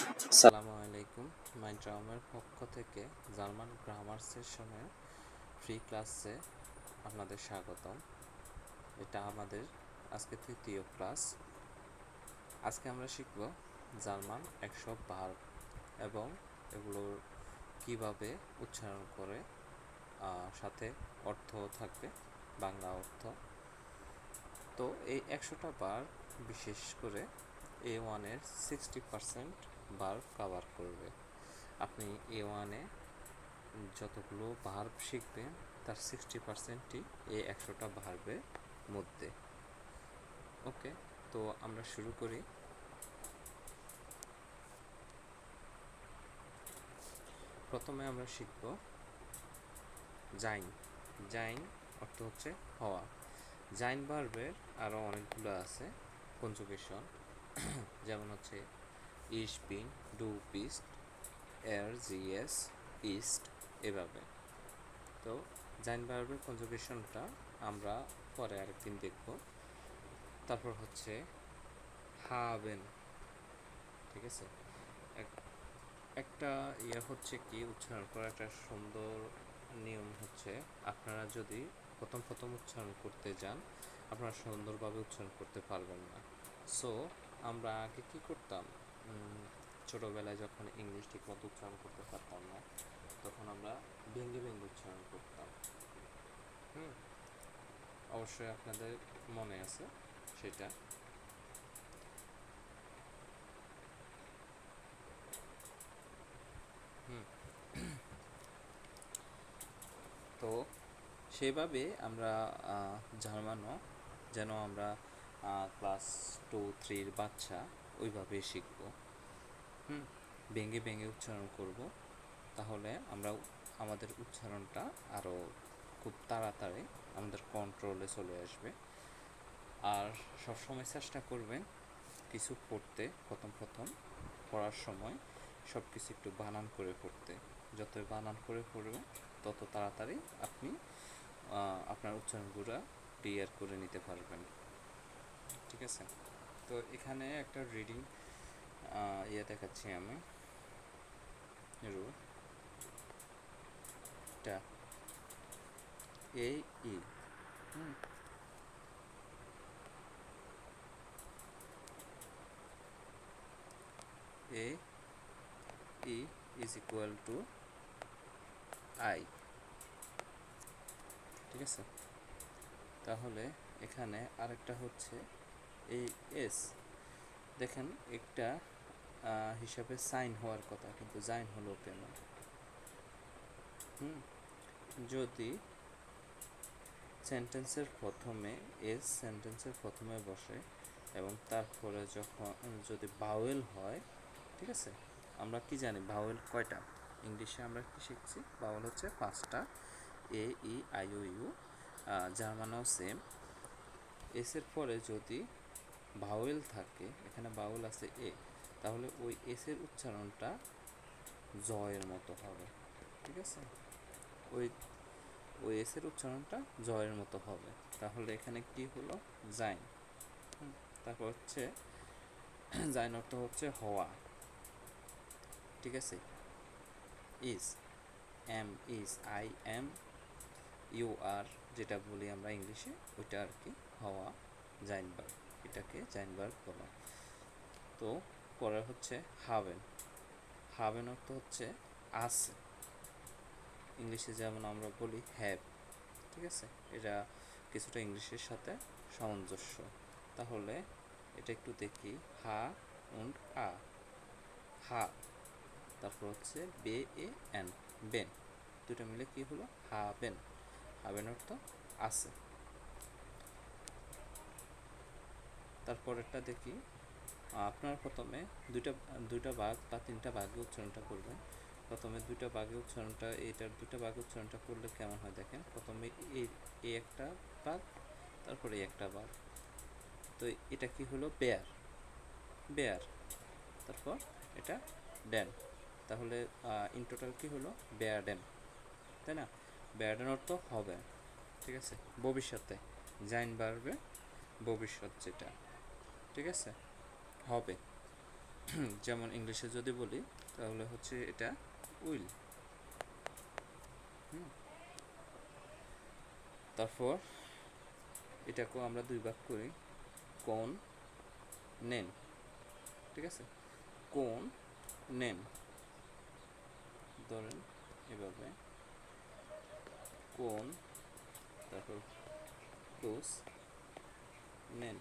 আসসালামু আলাইকুম। মাইন্ড ড্রামের পক্ষ থেকে জার্মান গ্রামার সেশনের ফ্রি ক্লাসে আপনাদের স্বাগতম। এটা আমাদের আজকে তৃতীয় ক্লাস। আজকে আমরা শিখব জার্মান 100 ভার্ব এবং এগুলোর কিভাবে উচ্চারণ করে, সাথে অর্থ থাকবে, বাংলা অর্থ। তো এই 100টা ভার্ব বিশেষ করে A1-এর 60% ভার্ব কভার করবে। আপনি A1-এ যতগুলো ভার্ব শিখবেন তার 60%ই এই 100টা ভার্বের মধ্যে। ওকে, তো আমরা শুরু করি। প্রথমে আমরা শিখব জাইন। জাইন অর্থ হচ্ছে হওয়া। জাইন ভার্বের আরও অনেকগুলো আছে কনজুগেশন, যেমন হচ্ছে ইস বিন, ডু বিস্ট, এর, জিএস, ইস্ট, এভাবে। তো জাইন ভার্বের কনজুগেশনটা আমরা পরে আরেকদিন দেখব। তারপর হচ্ছে হাবেন, ঠিক আছে। একটা হচ্ছে কি, উচ্চারণ করার একটা সুন্দর নিয়ম হচ্ছে, আপনারা যদি প্রথম উচ্চারণ করতে যান আপনারা সুন্দরভাবে উচ্চারণ করতে পারবেন না। সো আমরা আগে কী করতাম, ছোটোবেলায় যখন ইংলিশ ঠিকমতো উচ্চারণ করতে পারতাম না তখন আমরা ভেঙে ভেঙে উচ্চারণ করতাম। অবশ্যই আপনাদের মনে আছে সেটা। তো সেভাবে আমরা জার্মানও যেন আমরা ক্লাস 2-3-র বাচ্চা ওইভাবেই শিখব। ভেঙে ভেঙে উচ্চারণ করব, তাহলে আমরা আমাদের উচ্চারণটা আরও খুব তাড়াতাড়ি আমাদের কন্ট্রোলে চলে আসবে। আর সবসময় চেষ্টা করবেন কিছু পড়তে, প্রথম পড়ার সময় সব কিছু একটু বানান করে পড়তে। যতই বানান করে পড়বেন তত তাড়াতাড়ি আপনি আপনার উচ্চারণগুলো ক্লিয়ার করে নিতে পারবেন, ঠিক আছে। তো এখানে একটা রিডিং দেখাচ্ছি আমি। রুটা এ ই, এ ই ইজ ইকুয়াল টু আই, ঠিক আছে। তাহলে এখানে আরেকটা হচ্ছে এই এস, দেখেন একটা হিসাবে সাইন হওয়ার কথা কিন্তু জাইন হলো কেন? যদি সেন্টেন্সের প্রথমে এস সেন্টেন্সের প্রথমে বসে এবং তারপরে যখন যদি বাওয়েল হয়, ঠিক আছে। আমরা কি জানি বাওয়েল কয়টা? ইংলিশে আমরা কি শিখছি? বাওয়েল হচ্ছে 5টা, A E I O U. জার্মানেও সেম। এসের পরে যদি ভাওয়েল থাকে, এখানে ভাওয়েল আছে এ, তাহলে ওই এসের উচ্চারণটা জয়ের মতো হবে, ঠিক আছে। ওই ওই এসের উচ্চারণটা জয়ের মতো হবে। তাহলে এখানে কি হলো? জাইন। তারপর হচ্ছে জাইন অর্থ হচ্ছে হওয়া, ঠিক আছে। Is, am is, I am, you are, যেটা বলি আমরা ইংলিশে ওইটা আর কি হওয়া, জাইন ভার্ব। এটাকে জাইন ভার্ব বলা। তো পরে হচ্ছে হাবেন। হাবেন অর্থ হচ্ছে আছে। ইংলিশে যেমন আমরা বলি হ্যাভ, ঠিক আছে। এটা কিছুটা ইংলিশের সাথে সামঞ্জস্য। তাহলে এটা একটু দেখি, হা উন্ড আ, হা। তারপর হচ্ছে বে এ এন, বেন, দুটো মিলে কি হলো? হাবেন। হাবেন অর্থ আছে। তারপরেরটা দেখি, আপনারা প্রথমে দুইটা ভাগ বা 3টা ভাগে উচ্চারণটা করবেন। প্রথমে 2টা ভাগে উচ্চারণটা, এইটার 2টা ভাগে উচ্চারণটা করলে কেমন হয় দেখেন। প্রথমে এই একটা ভাগ, তারপরে একটা ভাগ। তো এটা কি হলো? Bear, bear. তারপর এটা ড্যান। তাহলে ইন টোটাল কি হলো? বেয়ারডেন, তাই না? বেয়ারডেন অর্থ হবে, ঠিক আছে, ভবিষ্যতে। জাইন ভার্বে ভবিষ্যৎ যেটা, ঠিক আছে, হবে। যেমন ইংলিশে যদি বলি তাহলে হচ্ছে এটা উইল। তারপর এটাকেও আমরা দুই ভাগ করি, কোন নেন, ঠিক আছে, কোন নেন, ধরেন এভাবে কোন, তারপর ক্লোজ নেন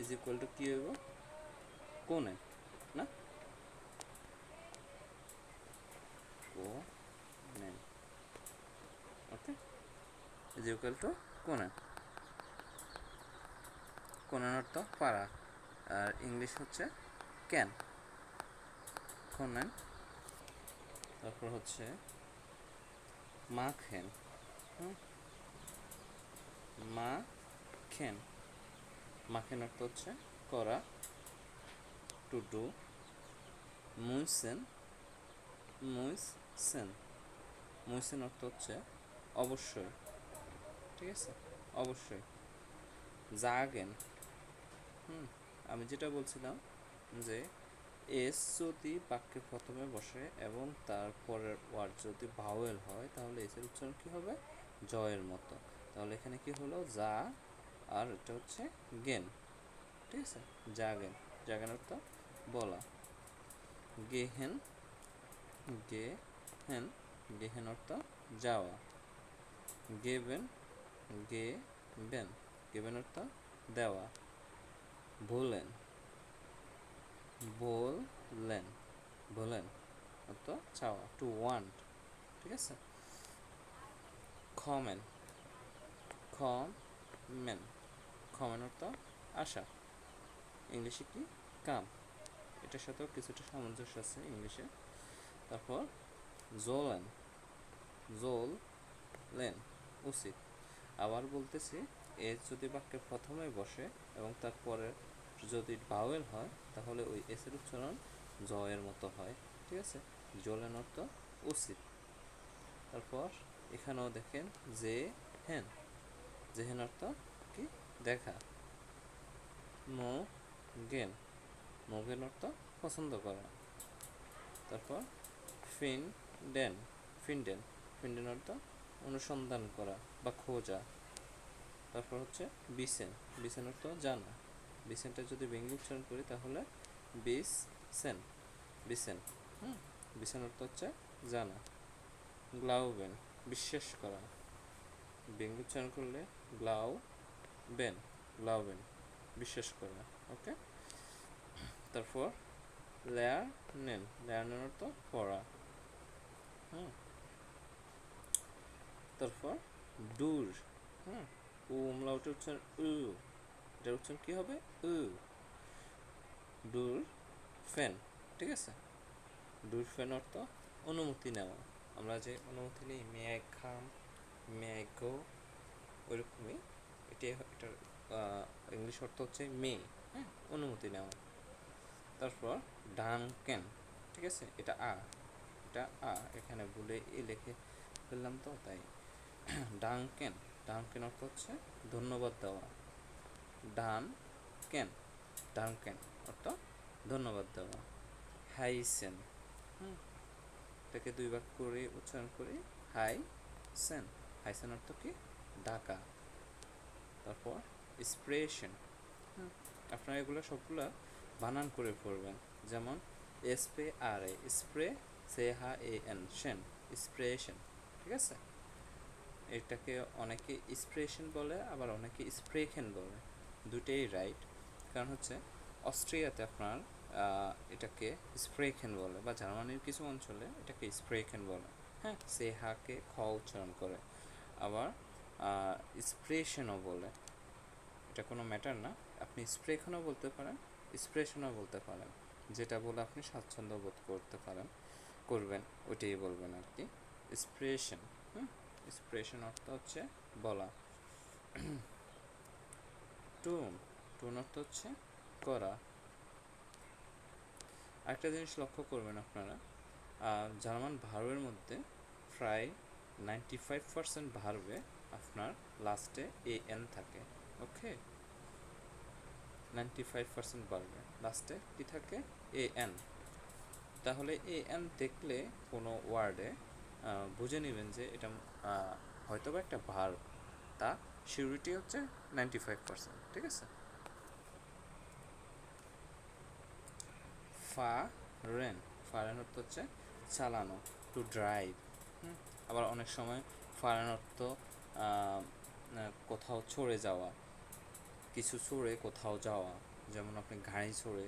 ইজ ইকুয়াল টু কী হইব, কোনে, না, কো নেন, ওকে, ইজ ইকুয়াল টু কোনে। কোনের অর্থ পারা, আর ইংলিশ হচ্ছে ক্যান, কোনেন। তারপর হচ্ছে মাখেন, মাখেন, মাখেন অর্থ হচ্ছে করা, টু ডু। মুইসেন, মুইসেন, মুইসেন অর্থ হচ্ছে অবশ্যই, ঠিক আছে, অবশ্যই। জাগেন, আমি যেটা বলছিলাম যে এস যদি বাক্যের প্রথমে বসে এবং তারপরের ওয়ার্ড যদি ভাওয়েল হয় তাহলে এসের উচ্চারণ কী হবে, জয়ের মতো। তাহলে এখানে কি হলো, যা, আর এটা হচ্ছে গেন, ঠিক আছে, জাগেন, জাগেন অর্থ বলা। গেহেন, গেহেন, গেহেন অর্থ যাওয়া। গেবেন, গেবেন, গেবেন অর্থ দেওয়া। ভোলেন, বললেন, বলেন অর্থ চাওয়া, টু ওয়ান্ট, ঠিক আছে। খমেন, খমেন, খমেন অর্থ আশা, ইংলিশে কি কাম, এটার সাথেও কিছুটা সামঞ্জস্য আছে ইংলিশে। তারপর জোলেন, জোলেন উচিত। আবার বলতেছি, এস যদি বাক্যের প্রথমে বসে এবং তারপরে যদি ভাওয়েল হয় তাহলে ওই এসের উচ্চারণ জয়ের মতো হয়, ঠিক আছে। জোলেন অর্থ উচিত। তারপর এখানেও দেখেন যে হেন, জেহেন অর্থ কি দেখা। নো গেন, নোগেন অর্থ পছন্দ করা। তারপর ফিনডেন, ফিনডেন, ফিনডেন অর্থ অনুসন্ধান করা বা খোঁজা। তারপর হচ্ছে বিসেন, বিসেন অর্থ জানা, বিসেনটা যদি ভেঙে উচ্চারণ করি তাহলে বিস সেন, বিসেন, বিসেন অর্থ হচ্ছে জানা। গ্লাউবেন, বিশ্বাস করা, ভেঙে উচ্চারণ করলে গ্লাউ বেন, গ্লাউবেন, বিশ্বাস করা, ওকে। তারপর লেয়ারনেন, লেয়ারনেন অর্থ পড়া, তারপর ডুর, উ umlaut উচ্চারণ উ, এটার উচ্চারণ কী হবে, উ। ডুর ফেন, ঠিক আছে, ডুর ফেন অর্থ অনুমতি নেওয়া। আমরা যে অনুমতি নিই, may I come, may I go, ওইরকমই এটার ইংলিশ অর্থ হচ্ছে মে, অনুমতি নেওয়া। তারপর ডানকেন, ঠিক আছে, এটা আ, এটা আ, এখানে ভুলে এ লিখে ফেললাম তো তাই। ডানকেন, ডানকেন অর্থ হচ্ছে ধন্যবাদ দেওয়া। ডান কেন, ডানকেন অর্থ ধন্যবাদ দেওয়া। হাইসেন, এটাকে দুই ভাগ করে উচ্চারণ করি, হাই সেন, হাইসেন অর্থ কি ডাকা। তারপর স্প্রেশন, আপনারা এগুলো সবগুলো বানান করে পড়বেন, যেমন এসপে আর এ, স্প্রে, সে হা এ এন, সেন, স্প্রেশন, ঠিক আছে। এটাকে অনেকে স্প্রেশন বলে, আবার অনেকে স্প্রেখেন বলে, দুটেই রাইট। কারণ হচ্ছে অস্ট্রিয়াতে আপনার এটাকে স্প্রেখেন বলে, বা জার্মানির কিছু অঞ্চলে এটাকে স্প্রেখেন বলে, হ্যাঁ, সে হাকে খ উচ্চারণ করে। আবার স্প্রেশনও বলে, এটা কোনো ম্যাটার না, আপনি স্প্রেখনও বলতে পারেন, স্প্রেশনও বলতে পারেন, যেটা বলে আপনি স্বাচ্ছন্দ্য বোধ করতে পারেন, করবেন, ওইটাই বলবেন আর কি। স্প্রেশন, স্প্রেশন অর্থ হচ্ছে বলা। টুন, টুন অর্থ হচ্ছে করা। একটা জিনিস লক্ষ্য করবেন আপনারা, জার্মান ভার্বের মধ্যে প্রায় 95% ভার্বে আপনার লাস্টে এ এন থাকে, ওকে। 95% বাড়বে। লাস্টে কি থাকে? A N. তাহলে এ এন দেখলে কোনো ওয়ার্ডে বুঝে নেবেন যে এটা হয়তো বা একটা ভার্ব, তা সিউরিটি হচ্ছে 95%। ঠিক আছে। ফারেন, ফারেন অর্থ হচ্ছে চালানো, টু ড্রাইভ। আবার অনেক সময় ফারেন অর্থ কোথাও চড়ে যাওয়া, কিছু চড়ে কোথাও যাওয়া, যেমন আপনি গাড়ি চড়ে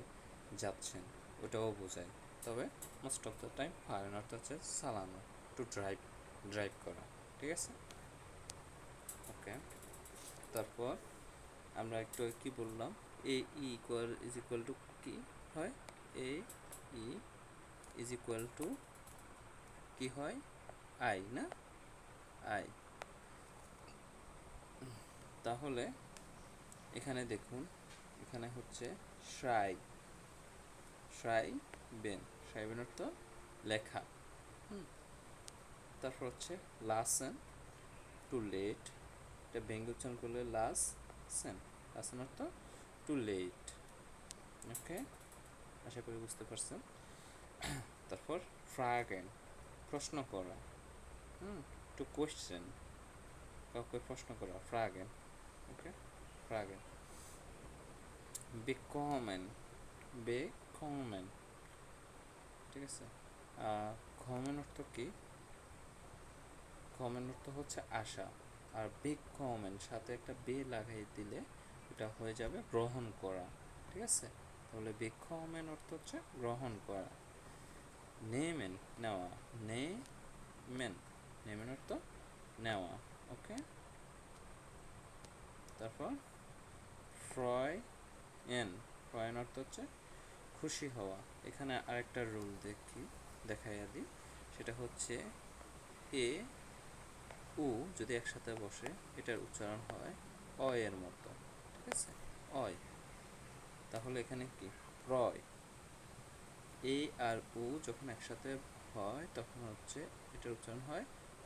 যাচ্ছেন, ওটাও বোঝায়। তবে মোস্ট অফ দ্য টাইম ফারেন অর্থ হচ্ছে চালানো, টু ড্রাইভ, ড্রাইভ করা। ঠিক আছে। ওকে, তারপর আমরা একটু কি বললাম, এ ইজ ইকুয়াল টু কি হয়? এ ই ইজ ইকুয়াল টু কি হয়? আই, না? আই। তাহলে এখানে দেখুন, এখানে হচ্ছে শ্রাই, শ্রাই বেন, শ্রাই বেন অর্থ লেখা। তারপর হচ্ছে লাসেন, টু লেট, এটা ব্যঙ্গ উচ্চারণ করলে লাস সেন, লাসেন অর্থ টু লেট। ওকে, আশা করি বুঝতে পারছেন। তারপর ফ্রাগেন, প্রশ্ন করা, টু কোয়েশ্চেন, কাউকে প্রশ্ন করা, ফ্রাগেন। ওকে, ফ্রাগেন। বেকমেন, বেকমেন। ঠিক আছে। কমেন অর্থ কি? কমেন অর্থ হচ্ছে আশা, আর বেকমেন সাথে একটা বে লাগাই দিলে এটা হয়ে যাবে গ্রহণ করা। ঠিক আছে। তাহলে বেকমেন অর্থ হচ্ছে গ্রহণ করা। নেমেন, নেওয়া, নেমেন, নেমেন অর্থ নেওয়া। ওকে, তারপর ফ্রয়েন, ফ্রয়েন অর্থ হচ্ছে খুশি হওয়া। এখানে আরেকটা রুল দেখাইয়া দিই, সেটা হচ্ছে এ উ যদি একসাথে বসে, এটার উচ্চারণ হয় অ এর মতো। ঠিক আছে, অয়। তাহলে এখানে কি রয়, এ আর উ যখন একসাথে হয় তখন হচ্ছে এটার উচ্চারণ হয়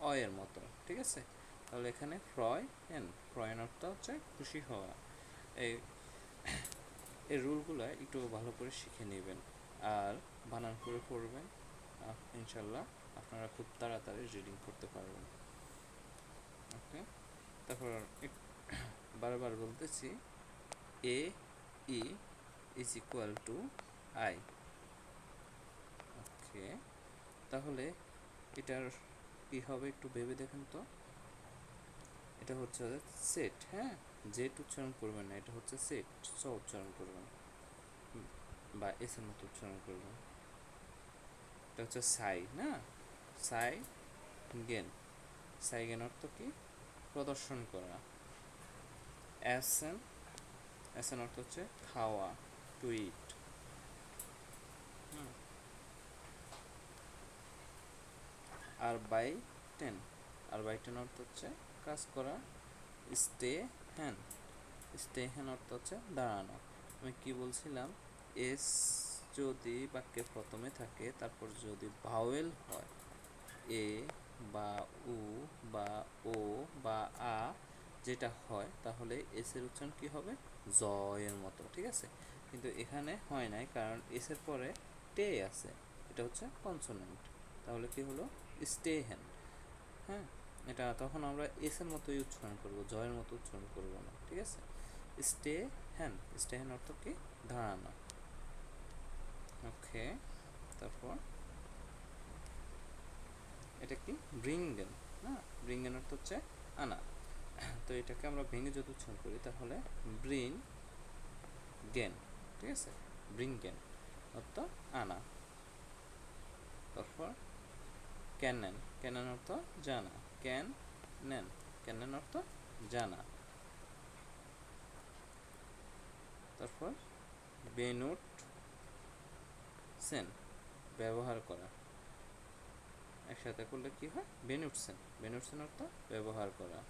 অ এর মতো। ঠিক আছে। তাহলে এখানে ফ্রয়েন, ফ্রয়েন অর্থ হচ্ছে খুশি হওয়া। এই এই রুলগুলো একটু ভালো করে শিখে নেবেন আর বানান করে পড়বেন, ইনশাল্লাহ আপনারা খুব তাড়াতাড়ি রিডিং করতে পারবেন। ওকে, তারপর বারবার বলতেছি, এ ই ইজ ইকুয়াল টু আই। ওকে, তাহলে এটার কি হবে একটু ভেবে দেখেন তো। এটা হচ্ছে সেট, হ্যাঁ, জেট উচ্চারণ করবেন না, এটা হচ্ছে সেট, স উচ্চারণ করবেন বা এস এর মতো উচ্চারণ করবেন। এটা হচ্ছে সাই, না? সাই গেন, সাই গেন অর্থ কি? প্রদর্শন করা। অ্যাসেন, অ্যাসেন অর্থ হচ্ছে খাওয়া, টু ইট। আর বাই টেন, আর বাই টেন অর্থ হচ্ছে কাজ করা। স্টে হ্যান, স্টে হ্যান অর্থ হচ্ছে দাঁড়ানো। আমি কি বলছিলাম, এস যদি বাক্যের প্রথমে থাকে, তারপর যদি ভাওয়েল হয়, এ বা উ বা ও বা আ যেটা হয়, তাহলে এস এর উচ্চারণ কী হবে? জ এর মতো। ঠিক আছে। কিন্তু এখানে হয় নাই, কারণ এস এর পরে টে আছে, এটা হচ্ছে কনসোনেন্ট। তাহলে কি হলো? স্টে হ্যান। হ্যাঁ, এটা তখন আমরা এস এর মতোই উচ্চারণ করবো, জয়ের মতো উচ্চারণ করবো না। ঠিক আছে। স্টে হ্যান, স্টে হ্যান অর্থ কি? দাঁড়ানো। ওকে, তারপর এটা কি? ব্রিঙ্গেন, না? ব্রিঙ্গেন অর্থ হচ্ছে আনা। তো এটাকে আমরা ভেঙে যদি উচ্চারণ করি, তাহলে ব্রিন গেন। ঠিক আছে, ব্রিঙ্গেন অর্থ আনা। তারপর ক্যানেন, ক্যানেন অর্থ জানা, ক্যান নেন, ক্যানেন অর্থ জানা। তারপর বেনুট সেন, ব্যবহার করা। একসাথে করলে কি হয়? বেনুটসেন, বেনুটসেন অর্থ ব্যবহার করা।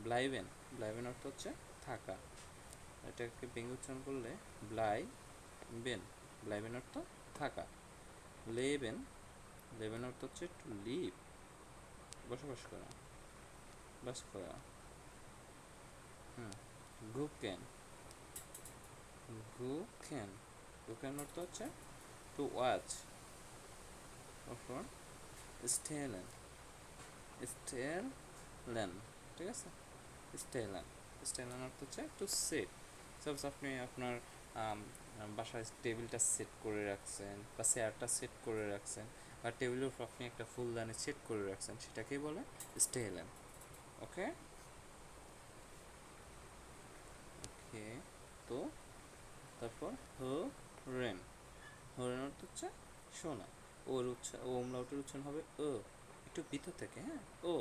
ব্লাইবেন, ব্লাইবেন অর্থ হচ্ছে থাকা। এটাকে ভেঙে উচ্চারণ করলে ব্লাই বেন, ব্লাইবেন অর্থ থাকা। লেবেন, লেবেন অর্থ হচ্ছে টু লিভ, বসবাস করা, বাস করা। গুকেন, গুকেন, গুকেন অর্থ হচ্ছে টু ওয়াচ। তারপর স্টেলেন, স্টেলেন, ঠিক আছে, স্টেলেন, স্টেলেন অর্থ হচ্ছে টু সেট। সাপোজ আপনি আপনার বাসায় টেবিলটা সেট করে রাখছেন বা চেয়ারটা সেট করে রাখছেন বা টেবিলের উপর আপনি একটা ফুলদানি সেট করে রাখছেন, সেটাকেই বলে স্টেলেন। ওকে ওকে, তো তারপর হরেন, হরেন অর্থ হচ্ছে শোনা। ওর ও ওমলাউটের উচ্চারণ হবে ও, একটু ভিতর থেকে, হ্যাঁ, ও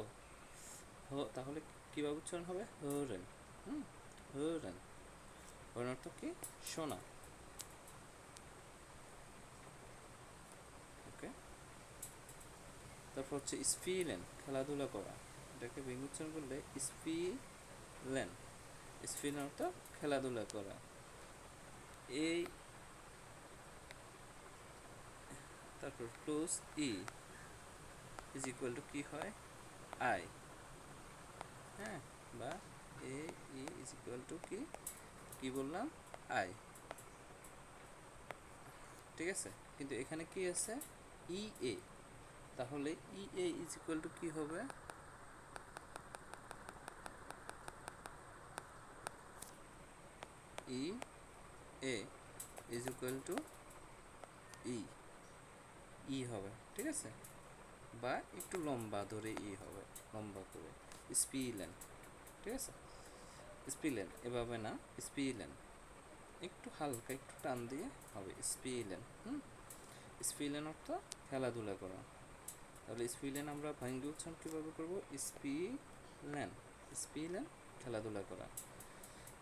তাহলে কীভাবে উচ্চারণ হবে? হরেন। হরেন, হরেন অর্থ কি? শোনা। ওকে, তারপর হচ্ছে স্পিলেন, খেলাধুলা করা। এটাকে ভেঙে উচ্চারণ করলে স্পিলেন, স্পিলেন অর্থ খেলাধুলা করা। এই তারপর প্লাস ইজ ইকুয়াল টু কি হয়? আই, হ্যাঁ, বা এ ইজ ইকুয়াল টু কি, কি বললাম? আই, ঠিক আছে। কিন্তু এখানে কি আছে? ই এ, তাহলে ই এ ইজ ইকুয়াল টু কি হবে? ই এ ইজ ইকুয়াল টু ই, ই হবে, ঠিক আছে, বা একটু লম্বা ধরে ই হবে, লম্বা করে স্পিলেন, ঠিক আছে, স্পিলেন, এভাবে না, স্পিলেন, একটু হালকা একটু টান দিয়ে হবে স্পিলেন। স্পিলেন অর্থ খেলাধুলা করা। তাহলে স্পিলেন আমরা ভাঙ্গি উচ্চারণ কীভাবে করবো? স্পিলেন, স্পিলেন, খেলাধুলা করা।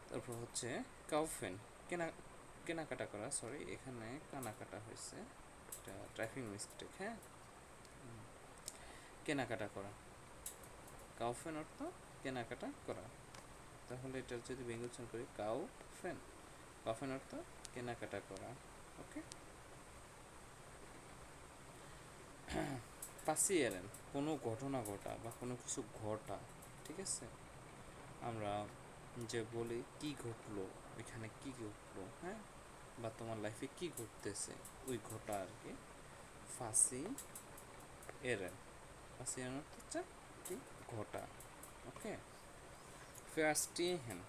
তারপর হচ্ছে কাউফেন, কেনা, কেনাকাটা করা, সরি এখানে কানাকাটা হয়েছে, এটা টাইপিং মিস্টেক, হ্যাঁ, কেনাকাটা করা। কাউফেন অর্থ কেনাকাটা করা। তাহলে এটার যদি ভেঙে উচ্চারণ করি কাউফেন, কাউফেন অর্থ কেনাকাটা করা। ওকে, পাসিয়েরেন, কোনো ঘটনা ঘটা বা কোনো কিছু ঘটা, ঠিক আছে, আমরা যে বলি কি ঘটলো, ওইখানে কি ঘটলো, হ্যাঁ, বা তোমার লাইফে কি ঘটতেছে, ওই ঘটা আর কি। ফাঁসি এরেন, ফাঁসি এরেন অর্থ হচ্ছে কি, ঘটা। ওকে, ফেয়ারস্টিহেন,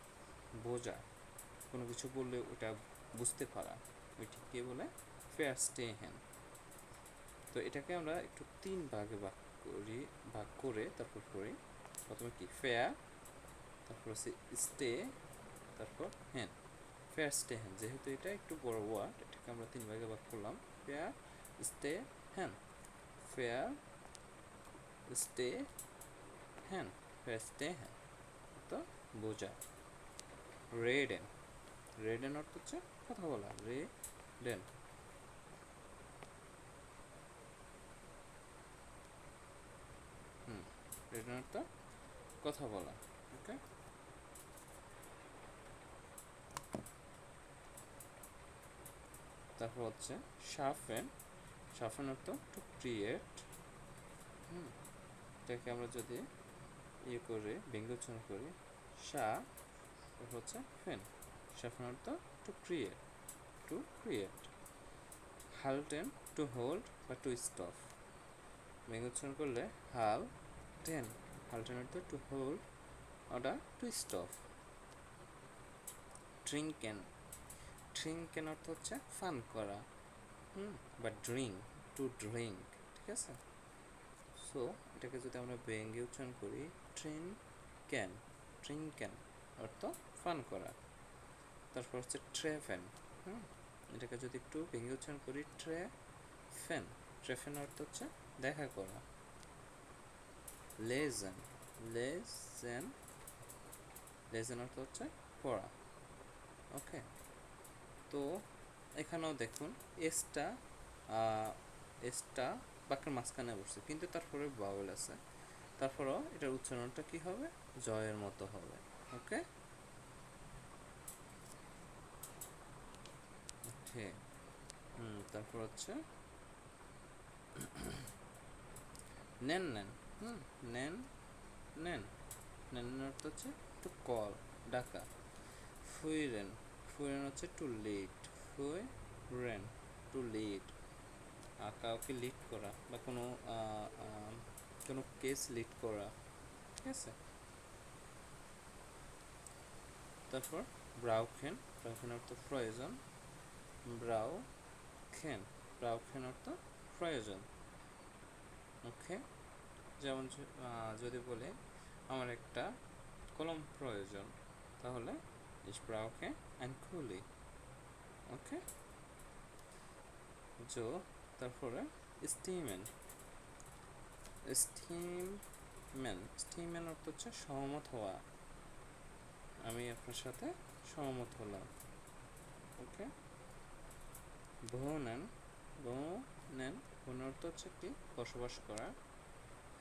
বোঝা, কোনো কিছু বললে ওটা বুঝতে পারা, ওইটিকে বলে ফেয়ারস্টিহেন। তো এটাকে আমরা একটু তিন ভাগে ভাগ করি, ভাগ করে তারপর করি। প্রথমে কি ফেয়ার, তারপর হচ্ছে স্টে, তারপর হ্যান। ফেয়ার স্টে হ্যান, যেহেতু এটা একটু বড় ওয়ার্ড, এটাকে আমরা তিন ভাগে ভাগ করলাম। ফেয়ার স্টে হ্যান, ফেয়ার স্টে হ্যান, ফেয়ার স্টে হ্যান তো বোঝা। রেডেন, রেডেন অর্থ হচ্ছে কথা বলা, রেডেন, রেডেন অর্থ কথা বলা। ওকে, তারপর হচ্ছে শার্পেন, শার্পেন অর্থ টু ক্রিয়েট। এটাকে আমরা যদি ইয়ে করে ব্যঙ্গ উচ্চারণ করি, শা হচ্ছে ফেন, শার্পেন অর্থ টু ক্রিয়েট, টু ক্রিয়েট। হালটেন, টু হোল্ড বা টু স্টপ, ব্যঙ্গ উচ্চারণ করলে হাল টেন, হালটেন অর্থ to hold order to stop. ড্রিঙ্কেন, ড্রিঙ্কেন অর্থ হচ্ছে ফান করা, বা ড্রিঙ্ক, টু ড্রিঙ্ক, ঠিক আছে। সো এটাকে যদি আমরা ব্যঙ্গে উচ্চারণ করি, ট্রেন ক্যান, ট্রেন ক্যান অর্থ ফান করা। তারপর হচ্ছে ট্রেফেন, এটাকে যদি একটু ব্যঙ্গে উচ্চারণ করি, ট্রেফেন, ট্রেফেন অর্থ হচ্ছে দেখা করা। লেজেন, লেজেন, লেজেন অর্থ হচ্ছে পড়া। ওকে, তো এখানেও দেখুন এসটা, এসটা বাক্যের মাঝখানে বসছে, কিন্তু তারপরে বাউল আছে, তারপরেও এটার উচ্চারণটা কি হবে? জয়ের মতো হবে। ওকে, ওকে, তারপর হচ্ছে নেন নেন, নেন নেন, নেন অর্থ হচ্ছে টু কল, ডাকা। ফুইরেন, ফুয়েরেন হচ্ছে টু লিড, ফুয়েরেন টু লিড, কাউকে লিড করা বা কোনো কেস লিড করা, ঠিক আছে। তারপর ব্রাউখেন, ব্রাউখেন অর্থ প্রয়োজন, ব্রাউখেন, ব্রাউখেন অর্থ প্রয়োজন। ওকে, যেমন যদি বলে আমার একটা কলম প্রয়োজন, তাহলে ich brauche ein Kuli। ওকে, জো তারপরে স্টিমেন, স্টিমেন, স্টিমেন অর্থ হচ্ছে সহমত হওয়া, আমি আপনার সাথে সহমত হলাম। ওকে, ভোনেন, ভোনেন, ভোনেন অর্থ হচ্ছে কি বসবাস করা,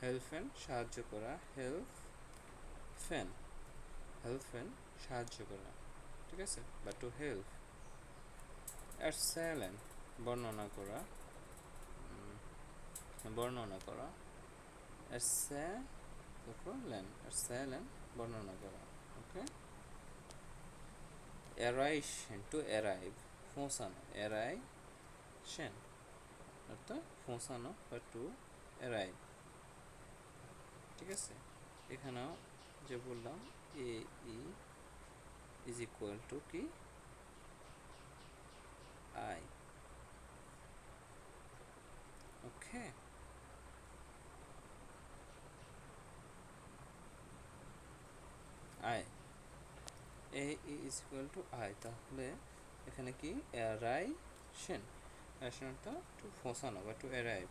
হেল্পেন সাহায্য করা, হেল্পেন, হেল্পেন সাহায্য করা, ঠিক আছে, বা টু হেল্প। এরসেলেন বর্ণনা করা, বর্ণনা করা, এরসেলেন, এরসেলেন বর্ণনা করা। ওকে, এরাইশন টু অ্যারাইভ, পৌঁছানো, এরাইশন অর্থাৎ পৌঁছানো বা টু অ্যারাইভ, ঠিক আছে। এখানেও যে বললাম এ ই ইজ ইকুয়াল টু কি I. Okay, I, A is equal to I, তাহলে এখানে কি অ্যারাইশন, অ্যারাইশন অর্থাৎ টু পৌঁছানো বা টু অ্যারাইভ।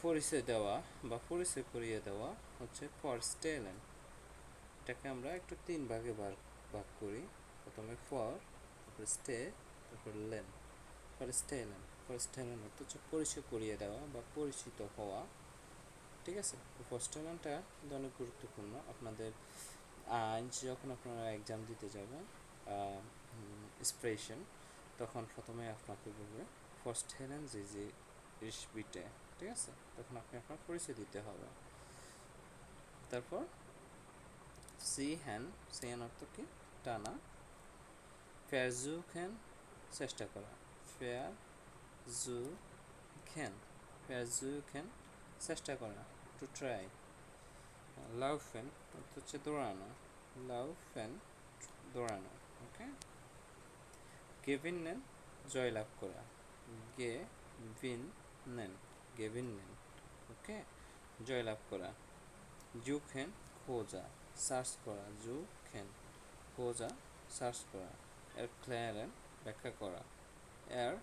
পরিচয় দেওয়া বা পরিচয় করিয়ে দেওয়া হচ্ছে ফরস্টেলেন। এটাকে আমরা একটু তিন ভাগে ভাগ করি। প্রথমে ফর, তারপর স্টে, তারপর লেন। ফরস্টেলেন, ফরস্টেলেন অর্থ হচ্ছে পরিচয় করিয়ে দেওয়া বা পরিচিত হওয়া, ঠিক আছে। ফরস্টেলেনটা কিন্তু অনেক গুরুত্বপূর্ণ আপনাদের যখন আপনারা এক্সাম দিতে যাবেন স্প্রেশন, তখন প্রথমে আপনাকে বলবে ফরস্টেলেন যে বিটে, ঠিক আছে, তখন আপনি আপনার পরিচয় দিতে হবে। তারপর সি হ্যান, সি হ্যান অর্থ কি টানা, ফেয়ারজু খ্যান চেষ্টা করা, ফেয়ারজু খ্যান, ফেয়ারজু খ্যান চেষ্টা করা, টু ট্রাই। লাভ ফ্যান অর্থ হচ্ছে দৌড়ানো, লাভ ফ্যান দৌড়ানো। ওকে, গেভিন নেন জয়লাভ করা, গেভিন নেন, গেভিন নেন, ওকে, জয়লাভ করা। জু খেন খোঁজা, সার্চ করা, জু খেন খোঁজা, সার্চ করা। এর ক্ল্যারেন ব্যাখ্যা করা, এর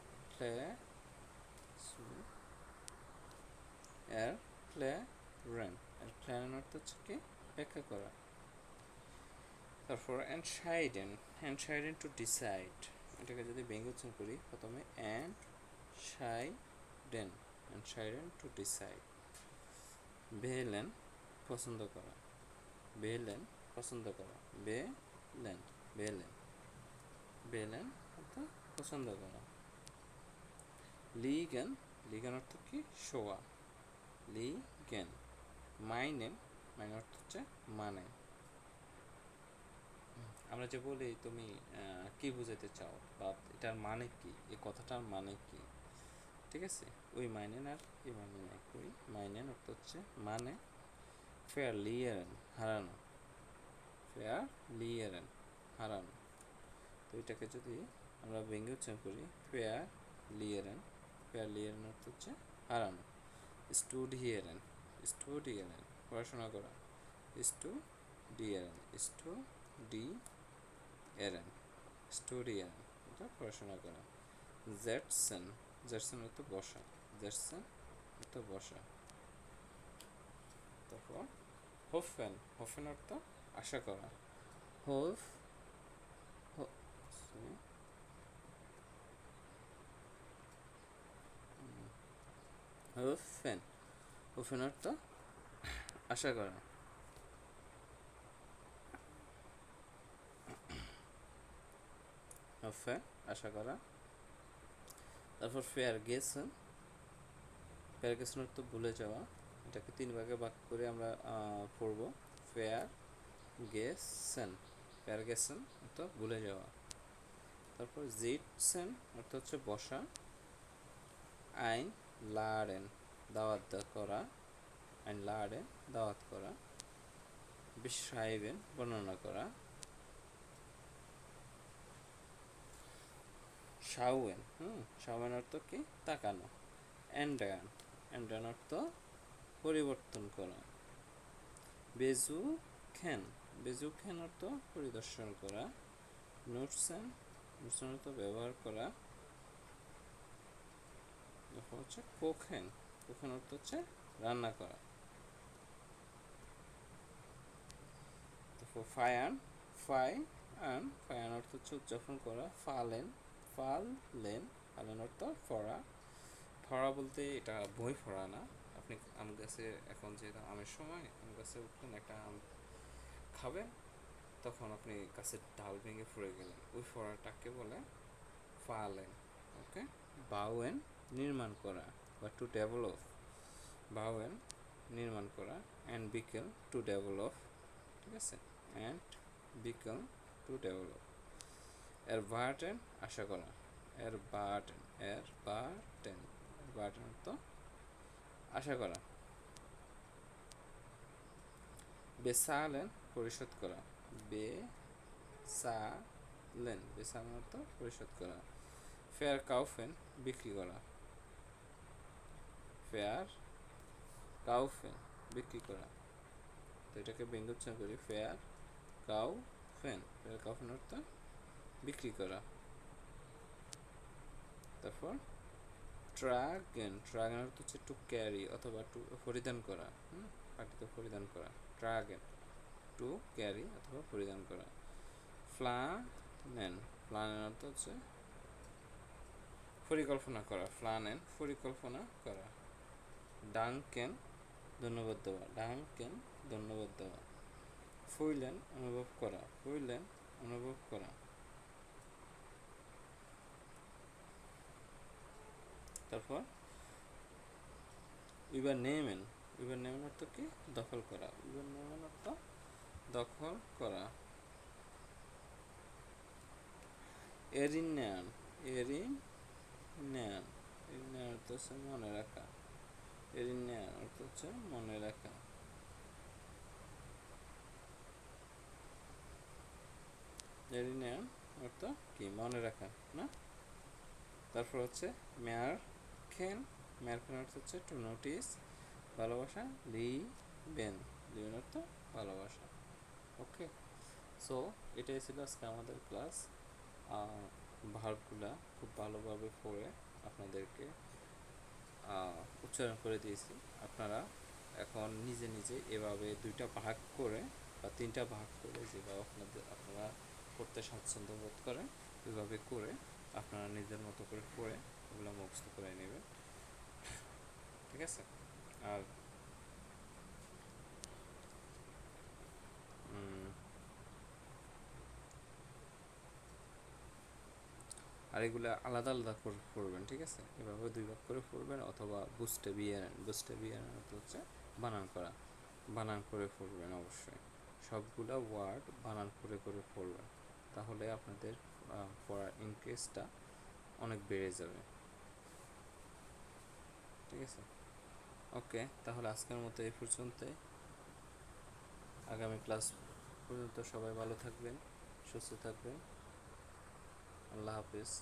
এর ক্ল্যারেন, এর ক্ল্যারেন অর্থ হচ্ছে কি ব্যাখ্যা করা। তারপর এনশাইডেন, এনশাইডেন টু ডিসাইড, এটাকে যদি ব্যঙ্গ উচ্চারণ করি প্রথমে এনশাইডেন, এনশাইডেন টু ডিসাইড। বেলেন পছন্দ করা, বেলেন পছন্দ করা, বেলেন, বেলেন, বেলেন অর্থাৎ পছন্দ করা। লিগেন, লিগেন অর্থ কি শোয়া, লিগেন। মাইনেন, মাইন অর্থ হচ্ছে মানে, আমরা যে বলি তুমি কি বুঝাতে চাও বা এটার মানে কি, এই কথাটার মানে কি, ঠিক আছে, ওই মাইনেন আর এই মাইনেন একই। মাইনেন অর্থ হচ্ছে মানে, ফেয়ার লিয়ারেন হারানো, ফেয়ার লিয়ারেন হারানো। তো এটাকে যদি আমরা ব্যঙ্গে উচ্চারণ করি ফেয়ার লিয়ারেন, ফেয়ার লিয়ারেন অর্থ হচ্ছে হারানো। স্টুডিয়ারেন, স্টুডিয়ারেন পড়াশোনা করা, স্টুডিয়ারেন, স্টুডিয়ারেন, স্টুডিয়ারেন এটা পড়াশোনা করা। জেটসেন, জেটসেন অর্থ বসা, জেটসেন অর্থ বসা। তারপর হোফেন, হোফেন অর্থ আশা করা, হোফ, হোফেন, হোফেন অর্থ আশা করা। হোফেন আশা করা। তারপর ফেয়ার গেসেন, ফেয়ার গেসেন অর্থ ভুলে যাওয়া, এটাকে তিন ভাগে ভাগ করে আমরা পড়ব। ফেয়ার গেসেন, vergessen অর্থ ভুলে যাওয়া। তারপর sitzen অর্থ হচ্ছে বসা। einladen দাওয়াত করা, einladen দাওয়াত করা। beschreiben বর্ণনা করা। schauen schauen অর্থ কি তাকানো। ändern ändern অর্থ পরিবর্তন করা। besuchen besuchen অর্থ পরিদর্শন করা। nutzen nutzen অর্থ ব্যবহার করা। তারপর হচ্ছে কোখেন কোখেন অর্থ হচ্ছে রান্না করা। তারপর ফায়ান ফায়ান অর্থ হচ্ছে উদযাপন করা। ফালেন ফালেন অর্থ ফড়া। ফড়া বলতে এটা বই ফড়া না। আপনি আম গাছে এখন যেহেতু আমের সময় আম গাছে উঠলেন, একটা আম খাবেন, তখন আপনি গাছের ডাল ভেঙে পড়ে গেলেন, ওই ফড়াটাকে বলে ফালেন। ওকে। বাউয়েন নির্মাণ করা বা টু ডেভেলপ। বাউয়েন নির্মাণ করা। অ্যান্ড বিকেল টু ডেভেলপ। ঠিক আছে, অ্যান্ড বিকেল টু ডেভেলপ। এরবার্টেন আশা করা। এরবার্টেন অর্থ আশা করা। বেসালেন পরিশোধ করা। বেসালেন অর্থ পরিশোধ করা। ফেয়ার কাউফেন বিক্রি করা। ফেয়ার কাউফেন বিক্রি করা। তো এটাকে ব্যঙ্গ উচ্চারণ করি, ফেয়ার কাউফেন অর্থ বিক্রি করা। তারপর ট্রাগেন অর্থ হচ্ছে টু ক্যারি অথবা টু পরিধান করা। পাটিতে পরিধান করা। ট্রাগেন টু ক্যারি অথবা পরিধান করা। প্ল্যানেন অর্থ হচ্ছে পরিকল্পনা করা। পরিকল্পনা করা। ডাঙ্কেন ধন্যবাদ দেওয়া। ফুইলেন অনুভব করা। তারপর übernehmen অর্থ কি দখল করা। অর্থ দখল করা। erinnern অর্থ হচ্ছে মনে রাখা। অর্থ হচ্ছে মনে রাখা। অর্থ কি মনে রাখা না। তারপর হচ্ছে মেয়ারখেন অর্থ হচ্ছে টু নোটিস ভালোবাসা। লিবেন অর্থ ভালোবাসা। ওকে, সো এটাই ছিল আজকে আমাদের ক্লাস। ভার্বগুলা খুব ভালোভাবে পড়ে আপনাদেরকে উচ্চারণ করে দিয়েছি। আপনারা এখন নিজে নিজে এভাবে 2টা ভাগ করে বা 3টা ভাগ করে যেভাবে আপনারা পড়তে স্বাচ্ছন্দ্য বোধ করেন এভাবে করে আপনারা নিজের মতো করে পড়ে ওগুলো মুখস্থ করে নেবেন। ঠিক আছে। আর এগুলো আলাদা আলাদা করে পড়বেন। ঠিক আছে, এভাবে 2 ভাগ করে পড়বেন অথবা বুস্টে বিয়ারেন অর্থ হচ্ছে বানান করে পড়বেন। অবশ্যই সবগুলা ওয়ার্ড বানান করে পড়বেন, তাহলে আপনাদের পড়ার ইন্টারেস্টটা অনেক বেড়ে যাবে। ঠিক আছে, ওকে, তাহলে আজকের মতো এই পর্যন্তই। আগামী ক্লাস পর্যন্ত সবাই ভালো থাকবেন, সুস্থ থাকবেন। আল্লাহ হাফিজ।